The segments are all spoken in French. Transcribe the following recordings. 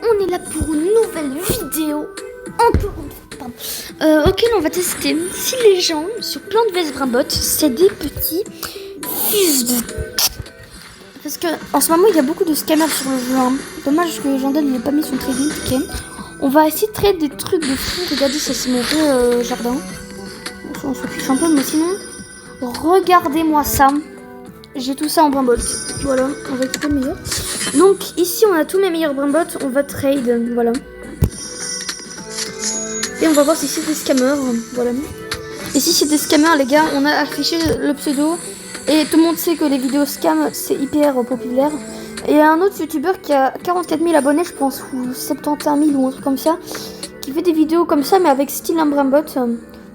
on est là pour une nouvelle vidéo. Encore une fois, pardon. Auquel on va tester si les gens sur Plants vs Brainbot, c'est des petits fils de... Parce que en ce moment, il y a beaucoup de scammers sur le jeu. Hein. Dommage que Jandal il n'ait pas mis son trading ticket. On va essayer de trader des trucs de fou. Regardez, ça c'est mon vrai jardin. On s'en fiche un peu, mais sinon, regardez-moi ça. J'ai tout ça en Brainbot. Voilà, on va écouter le meilleur. Donc ici, on a tous mes meilleurs Brainbot. On va trade, voilà. Et on va voir si c'est des scammers, voilà. Et si c'est des scammers, les gars, on a affiché le pseudo. Et tout le monde sait que les vidéos scam, c'est hyper populaire. Et il y a un autre youtubeur qui a 44 000 abonnés, je pense, ou 71 000 ou un truc comme ça, qui fait des vidéos comme ça, mais avec style un Brainbot.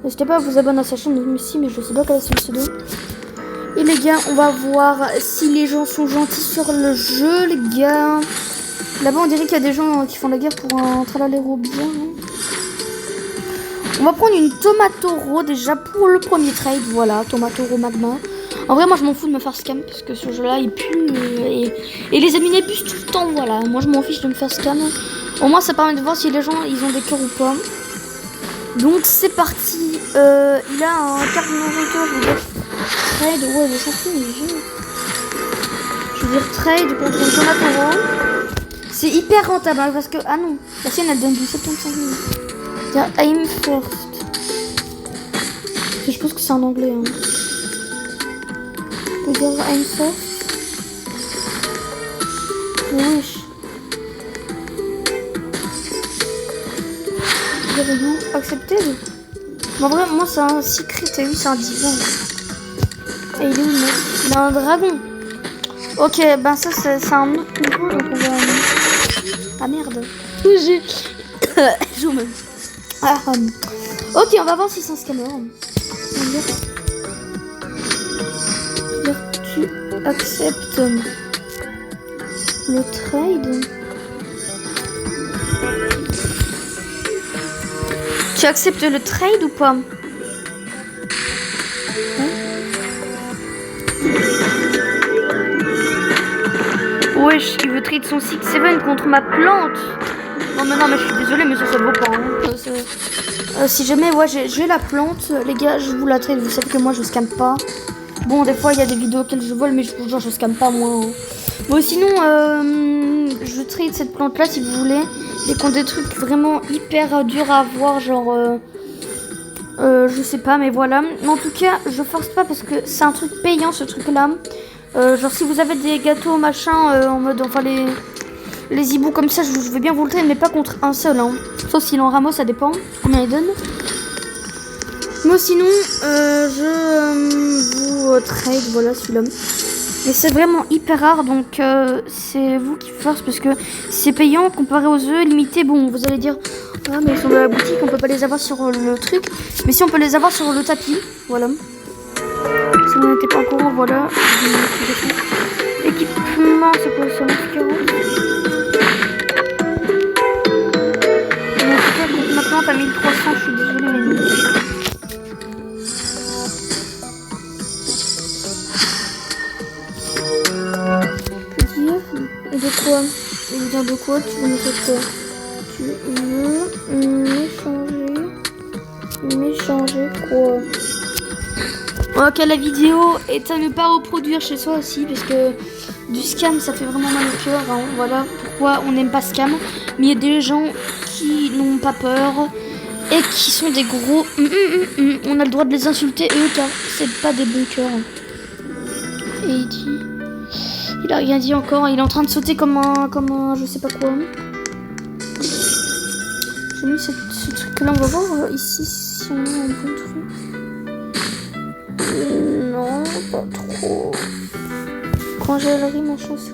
N'hésitez pas à vous abonner à sa chaîne aussi, mais je sais pas quel est son pseudo. Et les gars, on va voir si les gens sont gentils sur le jeu, les gars. Là-bas, on dirait qu'il y a des gens qui font la guerre pour un tralaléro bien. On va prendre une Tomatoro déjà pour le premier trade. Voilà, Tomatoro Magma. En vrai, moi, je m'en fous de me faire scam parce que ce jeu-là, il pue et les amis abusent tout le temps. Voilà, moi, je m'en fiche de me faire scam. Au moins, ça permet de voir si les gens, ils ont des cœurs ou pas. Donc, c'est parti. Il a un carte de non-retour, je veux dire trade. Ouais, je s'en fout, mais je veux dire trade contre une Tomatoro. C'est hyper rentable hein, parce que... Ah non, la sienne, elle donne du 75 000. Tiens, aim first. Je pense que c'est en anglais. Hein. On peut dire aim first. Wesh. Verrez-vous accepter. En vrai, moi, c'est un secret. T'as vu, c'est un divin. Et il est où, mec? Il a un dragon. Ok, ben ça, c'est un autre niveau. Donc on va... Ah merde. J'ai... Joue même. Ah, ok, on va voir si c'est un scammer. Tu acceptes le trade. Tu acceptes le trade ou pas? Wesh, il veut trade son 6-7 contre ma plante. Non mais je suis désolée mais ça vaut pas hein. Si jamais ouais j'ai la plante les gars je vous la trade. Vous savez que moi je scamme pas. Bon des fois il y a des vidéos auxquelles je vole mais je scamme pas moi hein. Bon sinon je trade cette plante là si vous voulez. Dès qu'on a des trucs vraiment hyper durs à avoir genre je sais pas mais voilà. Mais en tout cas je force pas parce que c'est un truc payant ce truc là. Genre si vous avez des gâteaux machin en mode enfin les hiboux comme ça, je vais bien vous le trade, mais pas contre un seul. Hein. Sauf s'il en ramasse, ça dépend combien il donne. Moi sinon, je vous trade, voilà celui-là. Mais c'est vraiment hyper rare, donc c'est vous qui force parce que c'est payant comparé aux œufs limités. Bon, vous allez dire, ah mais ils sont de la boutique, on peut pas les avoir sur le truc. Mais si on peut les avoir sur le tapis, voilà. Si vous n'êtes pas au courant, voilà. Équipement, c'est quoi ça? 40. Maintenant t'as 1300, je suis désolée mais non. Et de quoi? Il veut dire de quoi? Tu veux me faire quoi? Tu veux m'échanger quoi? Ok, la vidéo est à ne pas reproduire chez soi aussi parce que du scam ça fait vraiment mal au cœur. Hein. Voilà pourquoi on n'aime pas scam. Mais il y a des gens qui n'ont pas peur et qui sont des gros on a le droit de les insulter eux car c'est pas des bons cœurs. Et il dit il a rien dit encore, il est en train de sauter comme un je sais pas quoi. J'ai mis ce truc là, on va voir ici si on a un bon truc. Non pas trop. Congélerie machin c'est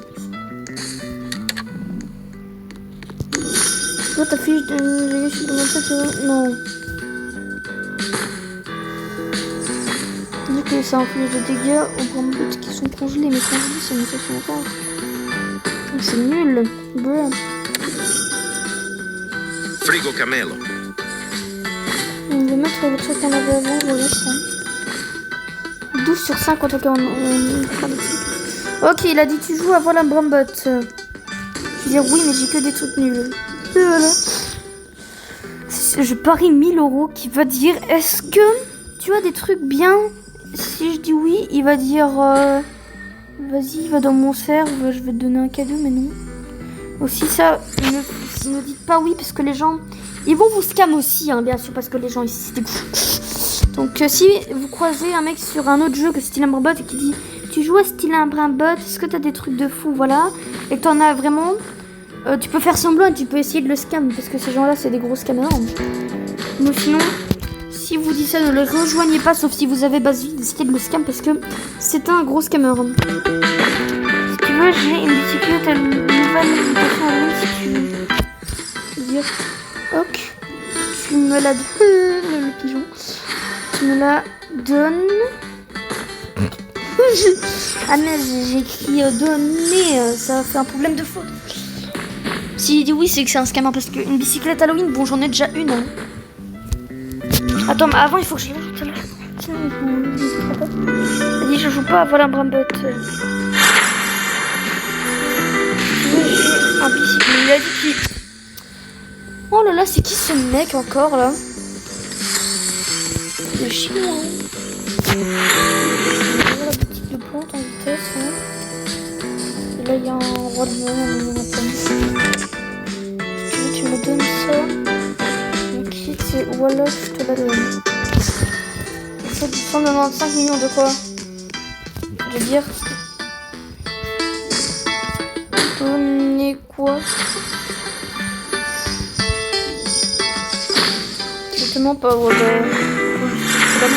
toi ta fiche de non. Dit que ça inflige des dégâts aux Brainbot qui sont congelés, mais congelés c'est une station rare. C'est nul. Bruh. Frigo Camelo. On va mettre le truc qu'on avait avant, voilà ça. 12 sur 5 en tout cas on fera le truc. Ok, il a dit tu joues à voilà Brainbot. Je vais dire oui, mais j'ai que des trucs nuls. Et voilà. Je parie 1000 € qui va dire est-ce que tu as des trucs bien? Si je dis oui, il va dire vas-y, va dans mon serve, je vais te donner un cadeau, mais non. Aussi ça, ne dites pas oui parce que les gens, ils vont vous scam aussi, hein, bien sûr, parce que les gens ici c'est des fous. Donc si vous croisez un mec sur un autre jeu que Style Bot et qui dit tu joues à Style Bot, est-ce que t'as des trucs de fou, voilà, et que t'en as vraiment, tu peux faire semblant et tu peux essayer de le scam parce que ces gens-là c'est des gros scammers. Mais sinon, si vous dites ça, ne le rejoignez pas, sauf si vous avez base vie, essayez de le scam parce que c'est un gros scammer. Si tu veux, j'ai une bicyclette à une nouvelle invitation à lui si tu veux. Dire, ok, tu me la donnes, le pigeon, tu me la donnes. Ah mais j'ai écrit donner, ça fait un problème de faute. S'il dit oui, c'est que c'est un scammer parce qu'une bicyclette Halloween, bon j'en ai déjà une. Hein. Attends, mais avant il faut que je l'ajoute. Sinon il pas. Vas-y, je joue pas à Voilà Brambot. J'ai un bicyclette. Il a dit qu'il. Oh là là, c'est qui ce mec encore là? Le chinois. La boutique de plantes en vitesse. Hein. Et là il y a un roi de monde. Tu me donnes ça. C'est voilà, je te la donne. C'est 195 millions de quoi? Je veux dire. Donner quoi? Exactement pas. Ouais, bah,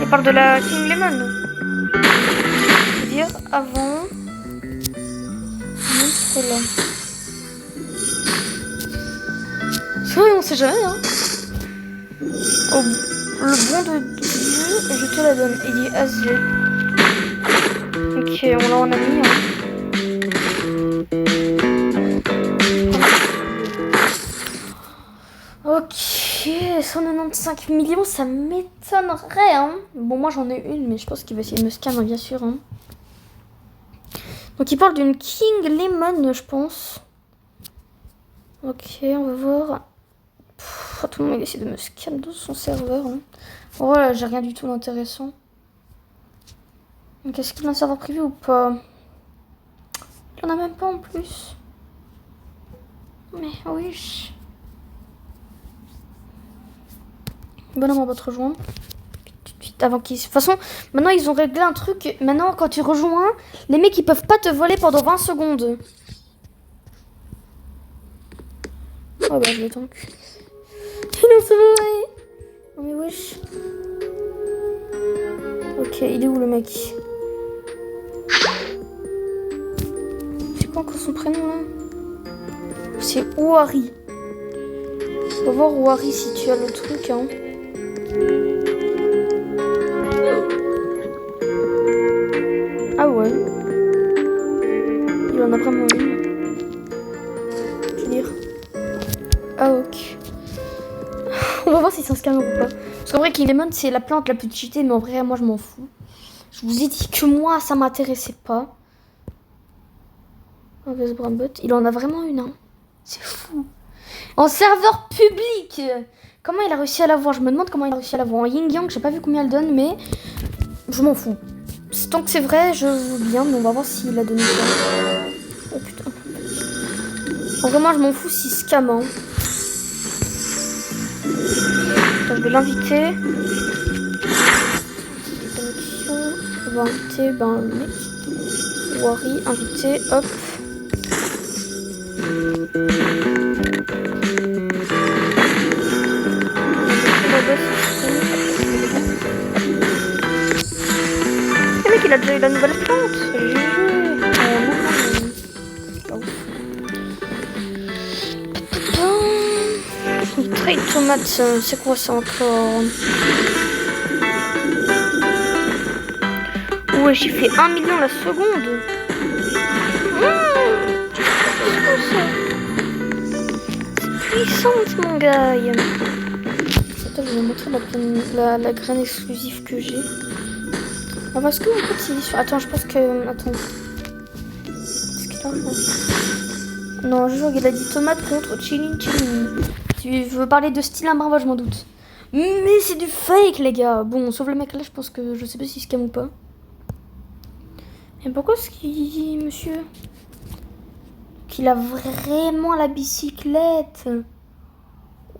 il parle de la King Lemon. Je veux dire avant. Montre là. Oui, on sait jamais, hein. Oh, le bon de Dieu, je te la donne. Il dit Asier. Ok, on a mis, hein. Ok, 195 millions, ça m'étonnerait, hein. Bon, moi j'en ai une, mais je pense qu'il va essayer de me scam, hein, bien sûr, hein. Donc il parle d'une King Lemon, je pense. Ok, on va voir. Tout le monde essaie de me scam dans son serveur. Hein. Voilà, j'ai rien du tout d'intéressant. Donc est-ce qu'il a un serveur privé ou pas? Il en a même pas en plus. Mais oui. Bonhomme va te rejoindre. Avant qu'ils... De toute façon, maintenant ils ont réglé un truc. Maintenant, quand tu rejoins, les mecs ils peuvent pas te voler pendant 20 secondes. Oh bah je l'ai donc. Non, c'est vrai. Non mais wesh. Ok, il est où le mec? C'est quoi encore son prénom là? C'est Ouari. On va voir Ouari si tu as le truc hein. Ah ouais. Il en a vraiment une. Je veux dire. Ah ok. On va voir si c'est un scammer ou pas. Parce qu'en vrai, King Lemon, c'est la plante la plus cheatée, mais en vrai, moi, je m'en fous. Je vous ai dit que moi, ça m'intéressait pas. Brambot, il en a vraiment une, hein. C'est fou. En serveur public. Comment il a réussi à l'avoir? Je me demande comment il a réussi à l'avoir. En Yin Yang, j'ai pas vu combien elle donne, mais je m'en fous. Tant que c'est vrai, je veux bien, mais on va voir s'il a donné ça. Oh putain. En vrai, moi, je m'en fous s'il scam, hein. Je vais l'inviter. On va inviter le mec. Wari, invité, hop. Le mec il a déjà eu la nouvelle plante. Trade tomate, c'est quoi ça encore? Ouais, j'ai fait 1 million la seconde. C'est puissante, mon gars. Attends, je vais vous montrer la graine exclusive que j'ai. Ah, parce que en fait, c'est sur... Attends, je pense que... Attends. Qu'est-ce qu'il a? Non, je jure, il a dit tomate contre chili. Tu veux parler de style à moi, je m'en doute. Mais c'est du fake, les gars. Bon, sauf le mec là, je pense que je sais pas s'il scam ou pas. Et pourquoi est-ce qu'il dit, monsieur, qu'il a vraiment la bicyclette?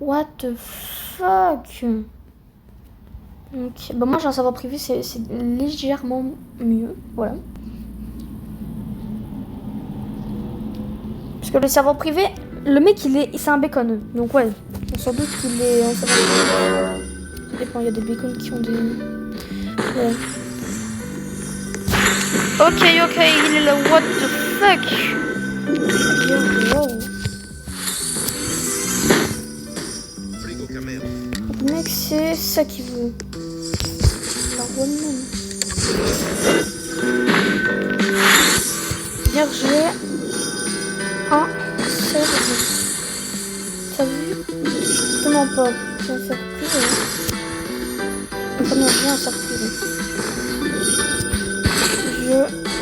What the fuck? Donc, bah moi j'ai un serveur privé, c'est légèrement mieux, voilà. Parce que le serveur privé, le mec c'est un bacon, donc ouais, on s'en doute qu'il est un serveur privé. Ça dépend, il y a des bacons qui ont des... Ouais. Ok, il est là, what the fuck? Wow. Le mec, c'est ça qu'il veut. La one. Dire j'ai un serveur. T'as vu? Justement pas. J'ai un serveur privé. Enfin non, j'ai un serveur privé.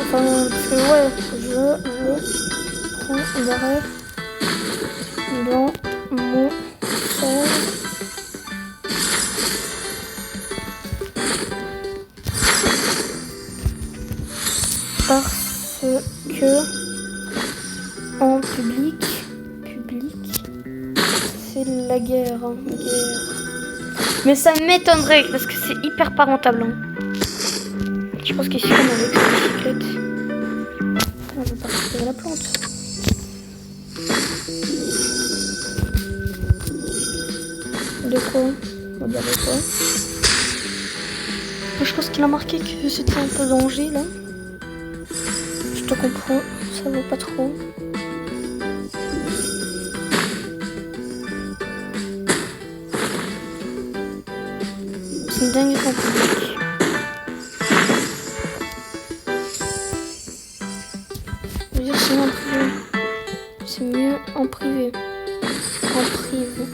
Enfin, parce que ouais, je prends l'arrêt dans mon serveur. Parce que en public, c'est la guerre. Mais ça m'étonnerait parce que c'est hyper pas rentable. Hein. Je pense qu'il suffit avec sa bicyclette. On va pas récupérer la plante. De quoi? On va dire de quoi? Je pense qu'il a marqué que c'était un peu danger là. Je te comprends, ça vaut pas trop. C'est une dingue en public. Je veux dire, c'est mieux en privé. C'est mieux en privé. En privé.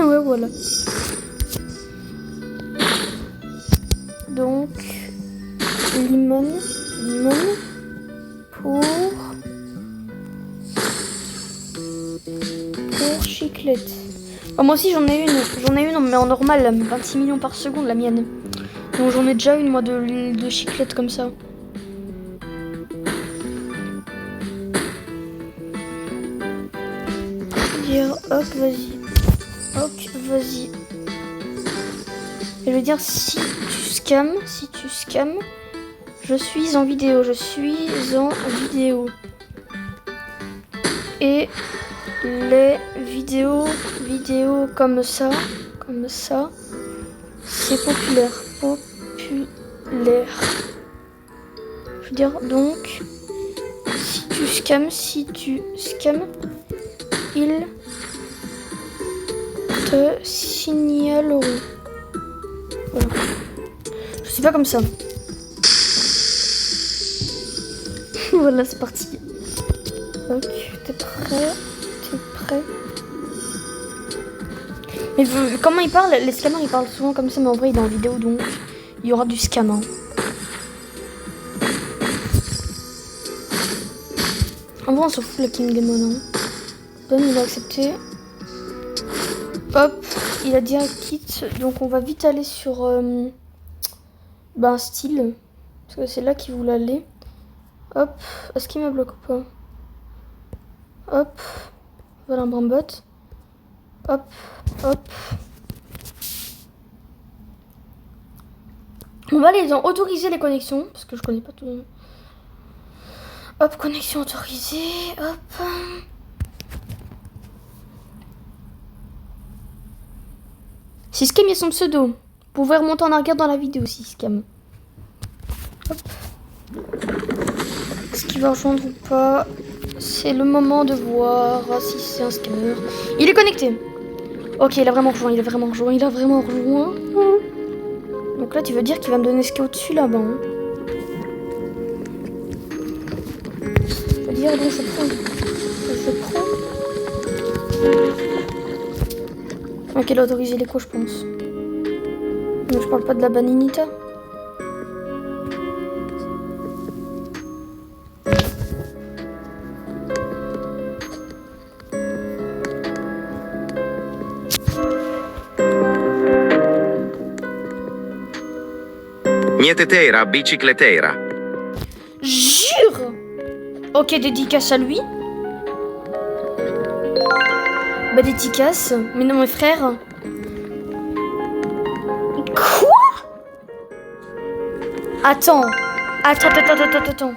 Ouais, voilà. Donc, limon pour chiclette. Oh, moi aussi j'en ai une mais en normal, 26 millions par seconde la mienne. Donc j'en ai déjà une moi de chiclette comme ça. Dire hop vas-y. Ok, vas-y. Je veux dire si tu scams, je suis en vidéo, Et les vidéos comme ça, c'est populaire. Je veux dire donc si tu scams, ils te signaleront. Voilà. Je sais pas comme ça. Voilà, c'est parti. Ok, t'es prêt. Mais comment il parle? Les scammers ils parlent souvent comme ça, mais en vrai il est en vidéo donc il y aura du scam. Hein. En vrai on s'en fout la King Demon. Hein. Bon, il a accepté. Hop, il a direct quitte. Donc on va vite aller sur style. Parce que c'est là qu'il voulait aller. Hop, est-ce qu'il me bloque ou pas? Hop, voilà un brambot. Hop. On va aller dans autoriser les connexions. Parce que je connais pas tout. Hop, connexion autorisée. Hop. Siscam, il y a son pseudo. Vous pouvez remonter en arrière dans la vidéo, Siscam. Hop. Est-ce qu'il va rejoindre ou pas? C'est le moment de voir si c'est un scammer. Il est connecté. Ok, il a vraiment rejoint. Donc là, tu veux dire qu'il va me donner ce qui est au-dessus là-bas. Hein. Je veux dire, donc je prends. Ok, il a autorisé l'écho, je pense. Non, je parle pas de la baninita. Mieteteira, bicicleteira. Jure. Ok, dédicace à lui. Bah dédicace. Mais non, mes frères. Quoi? Attends. Attends.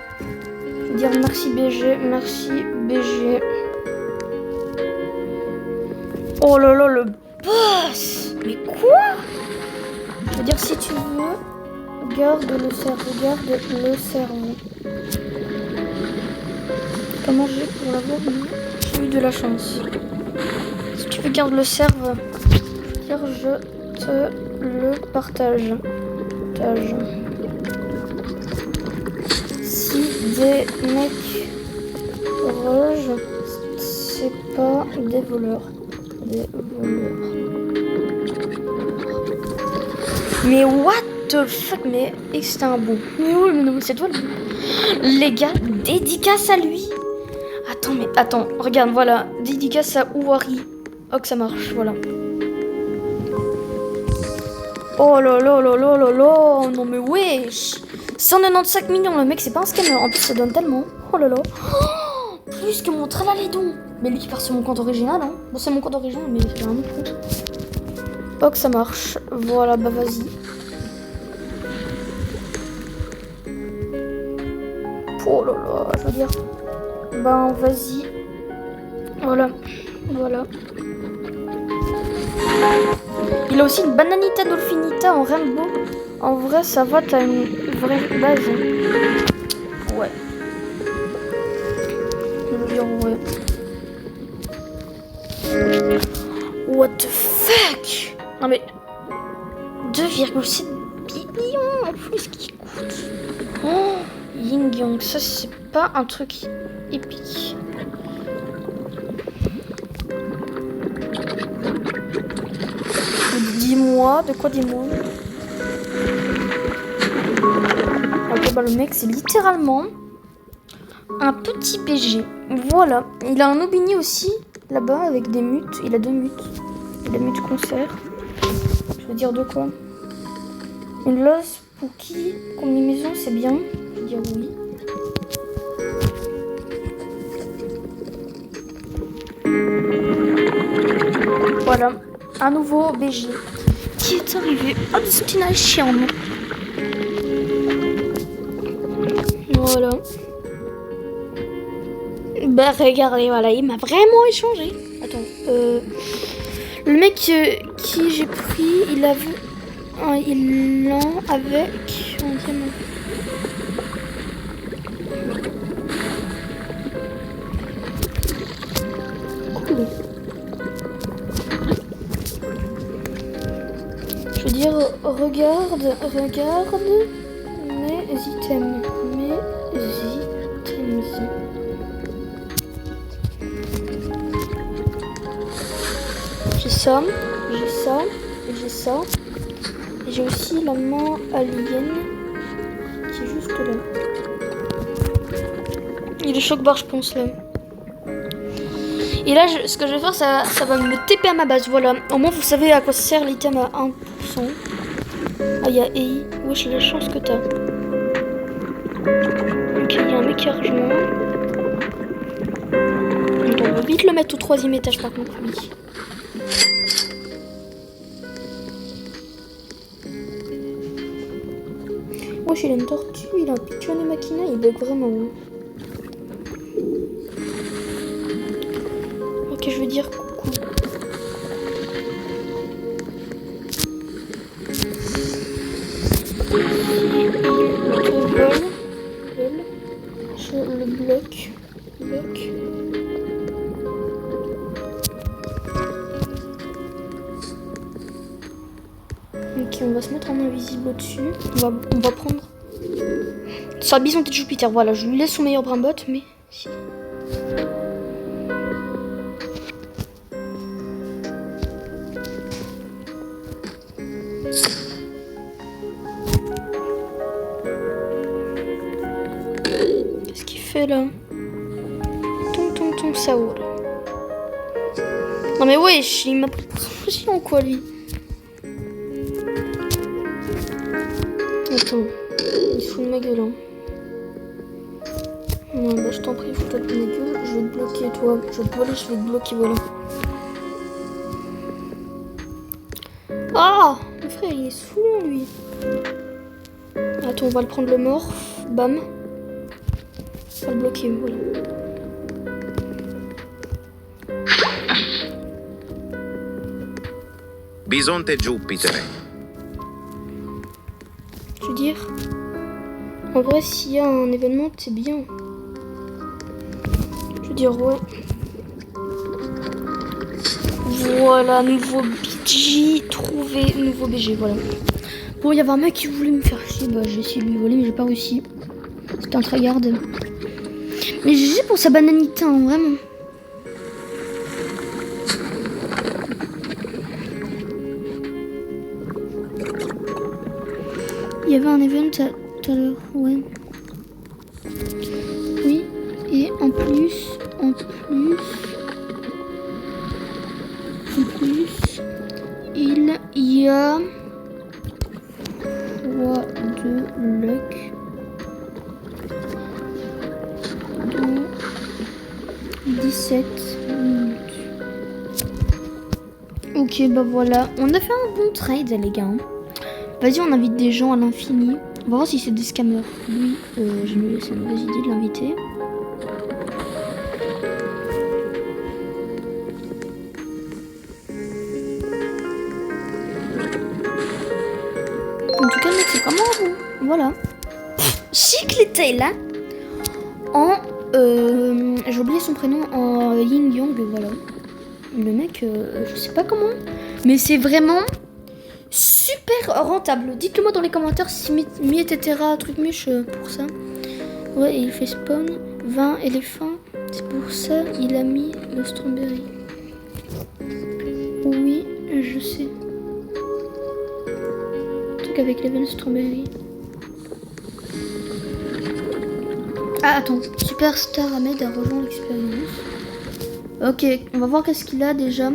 Je veux dire merci BG, merci BG. Oh là là, le boss. Mais quoi? Je veux dire si tu veux, garde le cerveau. Comment j'ai pour l'avoir? J'ai eu de la chance. Si tu veux garde le cerveau, je te le partage. Si des mecs rouges, c'est pas des voleurs. Mais what the fuck? Mais c'était un bon. Mais oui, mais non, c'est toi le bon. Les gars, dédicace à lui. Attends, regarde, voilà. Dédicace à Ouari. Oh, que ça marche, voilà. Oh là là là là là là. Non mais wesh. 195 millions, le mec, c'est pas un scammer. En plus, ça donne tellement. Oh là là. Oh, plus que mon tralalédon. Mais lui qui part sur mon compte original, hein. Bon, c'est mon compte original, mais c'est un autre compte. Oh, que ça marche. Voilà, bah vas-y. Oh là là, je veux dire. Ben, vas-y. Voilà. Il a aussi une bananita dolphinita en rainbow. En vrai, ça va, t'as une vraie base. Ouais. Je veux dire, ouais. What the fuck? Non mais 2,7 billions en plus qui coûte. Oh, Yin Yang, ça c'est pas un truc épique. Dis-moi, de quoi dis-moi? Ok, bah le mec c'est littéralement un petit PG. Voilà, il a un Aubigny aussi là-bas avec des mutes. Il a 2 mutes. Il a mute concert. Je veux dire de quoi? Une losse Pookie combinaison, c'est bien. Je veux dire oui. Voilà, un nouveau BG qui est arrivé à destination. Voilà. Bah regardez, voilà, il m'a vraiment échangé. Attends, le mec qui j'ai pris, il a vu un élan avec un diamant. Cool. Je veux dire, regarde mes items. J'ai ça. Et j'ai aussi la main alien qui est juste là. Il est choc barre, je pense là. Et là, ce que je vais faire, ça va me TP à ma base. Voilà. Au moins, vous savez à quoi sert l'item à 1%. Ah, il y a EI. Wesh, la chance que t'as. Ok, il y a un mec qui a rejoint. Donc, on va vite le mettre au 3e étage par contre, lui. Wesh, il a une tortue, il a un Piccione Machina, il bug vraiment. Ok, je veux dire coucou. Je le bloque. Ok, on va se mettre en invisible au-dessus. On va prendre. Ça bison de Jupiter, voilà, je lui laisse son meilleur brimbot, mais si. fait là? Ton Sao. Non mais wesh, il m'a pris pour son chien quoi lui. Attends, il se fout de ma gueule hein. Non bah je t'en prie, fous-toi de ma gueule, je vais te bloquer toi. Je vais te voler, je vais te bloquer, voilà. Ah, mon frère il est saoulant lui. Attends, on va le prendre le morph, bam. On va le bloquer, voilà. Bisonte Jupiter. Je veux dire, en vrai, s'il y a un événement, c'est bien. Je veux dire, ouais. Voilà, nouveau BG, trouvé, nouveau BG, voilà. Bon, il y avait un mec qui voulait me faire chier, bah j'ai essayé de lui voler, mais j'ai pas réussi. C'était un tryhard. Mais GG pour sa bananité, hein, vraiment. Il y avait un event tout à l'heure, ouais. Oui, et en plus, il y a fois de luck dans 17 minutes. Ok, bah voilà, on a fait un bon trade les gars. Vas-y, on invite des gens à l'infini. On va voir si c'est des scammers. Lui, j'ai eu cette mauvaise idée de l'inviter. En tout cas, le mec, c'est vraiment bon. Voilà. Chic les tails, hein. J'ai oublié son prénom, en Yin Yang, voilà. Le mec, je sais pas comment, mais c'est vraiment super rentable. Dites-le moi dans les commentaires si mi etc. truc mûche pour ça. Ouais, et il fait spawn 20 éléphants. C'est pour ça il a mis le strawberry. Oui, je sais. Truc avec les strawberry. Ah attends, Superstar Ahmed a rejoint l'expérience. Ok, on va voir qu'est-ce qu'il a déjà.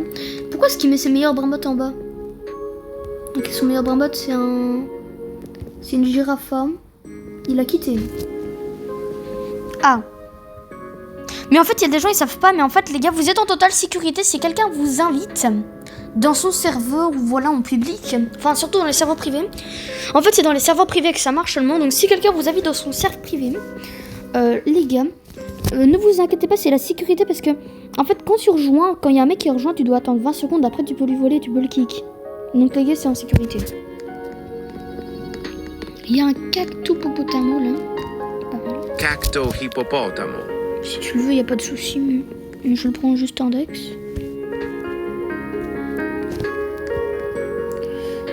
Pourquoi est-ce qu'il met ses meilleurs brimbottes en bas? Ok, son meilleur brimbot c'est une girafe. Il a quitté. Ah. Mais en fait, il y a des gens, ils savent pas. Mais en fait, les gars, vous êtes en totale sécurité. Si quelqu'un vous invite dans son serveur ou voilà en public, enfin surtout dans les serveurs privés. En fait, c'est dans les serveurs privés que ça marche seulement. Donc si quelqu'un vous invite dans son serveur privé, les gars, ne vous inquiétez pas, c'est la sécurité parce que en fait, quand tu rejoins, quand il y a un mec qui rejoint, tu dois attendre 20 secondes. Après, tu peux lui voler, tu peux le kick. Donc les gars, c'est en sécurité. Il y a un cactopopotamol là. Pas mal. Cacto hippopotamo. Si tu le veux, il n'y a pas de souci, mais je le prends juste en dex.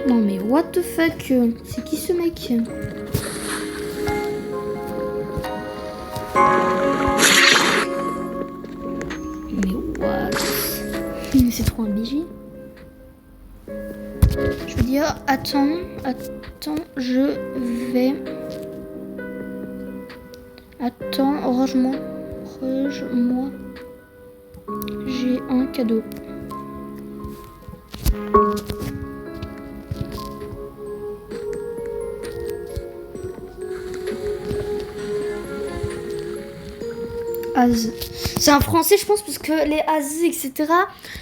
Non mais what the fuck? C'est qui ce mec? Mais what? C'est trop un BG. Je veux dire, attends, je vais... Attends, range-moi. J'ai un cadeau. Az. C'est un français, je pense, parce que les az, etc.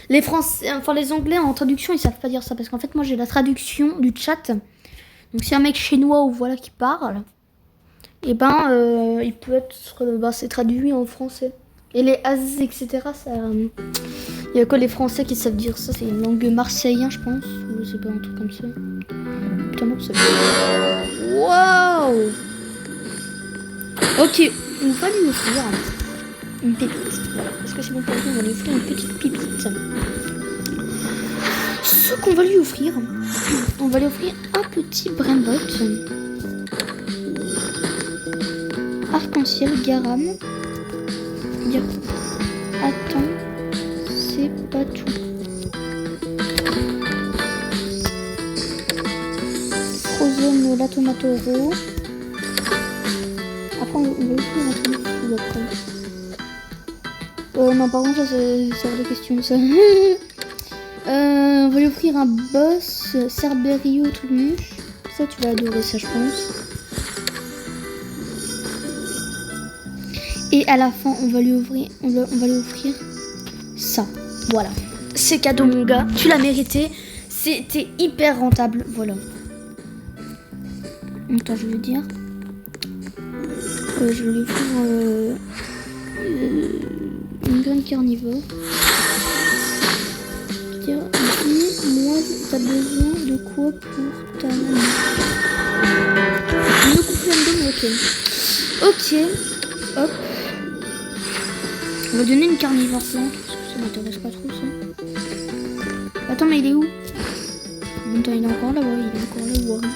Les français, enfin les anglais en traduction, ils savent pas dire ça parce qu'en fait, moi j'ai la traduction du chat. Donc si un mec chinois ou voilà qui parle, et ben il peut être, c'est traduit en français. Et les az, etc. Ça, il y a que les Français qui savent dire ça. C'est une langue marseillaise, je pense, ou c'est pas un truc comme ça. Putain non, c'est. Waouh. Ok, on va lui offrir une pépite. Voilà. Est-ce que c'est bon pour lui? On va lui offrir une petite pépite. Ce qu'on va lui offrir, on va lui offrir un petit brimbot. Arc-en-ciel garam. Attends, c'est pas tout. Frozen la Tomatoro. Après, on va ouvrir un truc fou après. Non, par contre, ça, c'est hors de question, ça. On va lui offrir un boss, Cerberio Tournuche. Ça, tu vas adorer ça, je pense. Et à la fin, on va lui offrir ça. Voilà. C'est cadeau, mon gars. Tu l'as mérité. C'était hyper rentable. Voilà. Attends, je vais dire. Je vais lui offrir une graine carnivore. Dis-moi, t'as besoin de quoi pour ta maman? Une coupe de ok. Ok. Hop. On va donner une carnivore plante, parce que ça m'intéresse pas trop ça. Attends, mais il est où? Attends, il est encore là, ouais, il est encore là, Wari.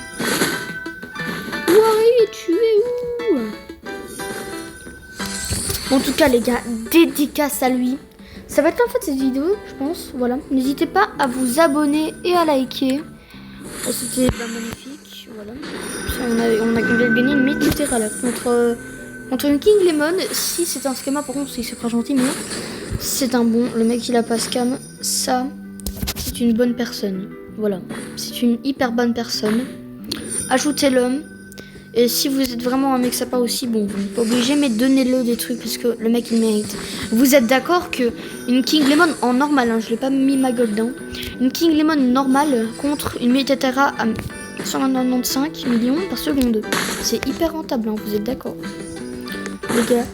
Wari, tu es où? En tout cas, les gars, dédicace à lui. Ça va être en fait cette vidéo, je pense. Voilà. N'hésitez pas à vous abonner et à liker. C'était magnifique. Voilà. On a gagné une Méditerranée là, contre une King Lemon. Si c'est un scammer, par contre, c'est pas gentil, mais c'est un bon. Le mec, il a pas scam. Ça, c'est une bonne personne. Voilà. C'est une hyper bonne personne. Ajoutez-le. Et si vous êtes vraiment un mec sympa aussi, bon, vous n'êtes pas obligé, mais donnez-le des trucs parce que le mec il mérite. Vous êtes d'accord que une King Lemon en normal, hein, je l'ai pas mis ma gueule dedans, une King Lemon normale contre une Mediterra à 195 millions par seconde. C'est hyper rentable, hein, vous êtes d'accord? Les gars,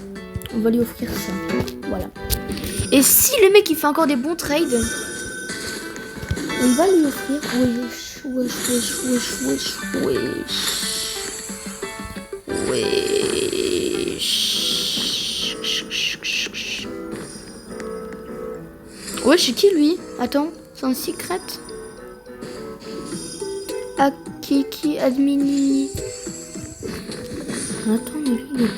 on va lui offrir ça. Voilà. Et si le mec il fait encore des bons trades, on va lui offrir. Ouais, c'est qui lui? Attends, c'est un secret. Akiki Admini. Attends, mais lui, il est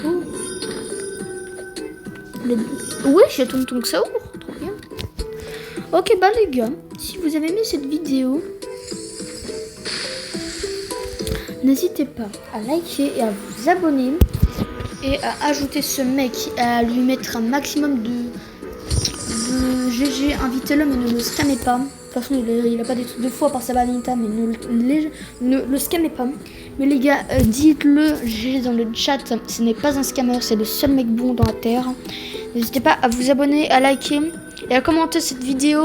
beau. Ouais, j'ai Tonton Xaour. Trop bien. Ok, bah les gars, si vous avez aimé cette vidéo, n'hésitez pas à liker et à vous abonner. Et à ajouter ce mec, à lui mettre un maximum de GG, invitez-le mais ne le scammez pas. De toute façon il a pas des trucs de fou à part sa banita, mais ne le scammez pas. Mais les gars, dites-le GG dans le chat, ce n'est pas un scammer, c'est le seul mec bon dans la terre. N'hésitez pas à vous abonner, à liker et à commenter cette vidéo.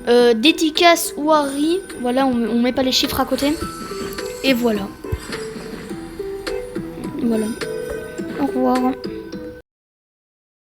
Dédicace Wari, voilà, on met pas les chiffres à côté. Et voilà. Voilà. Au revoir.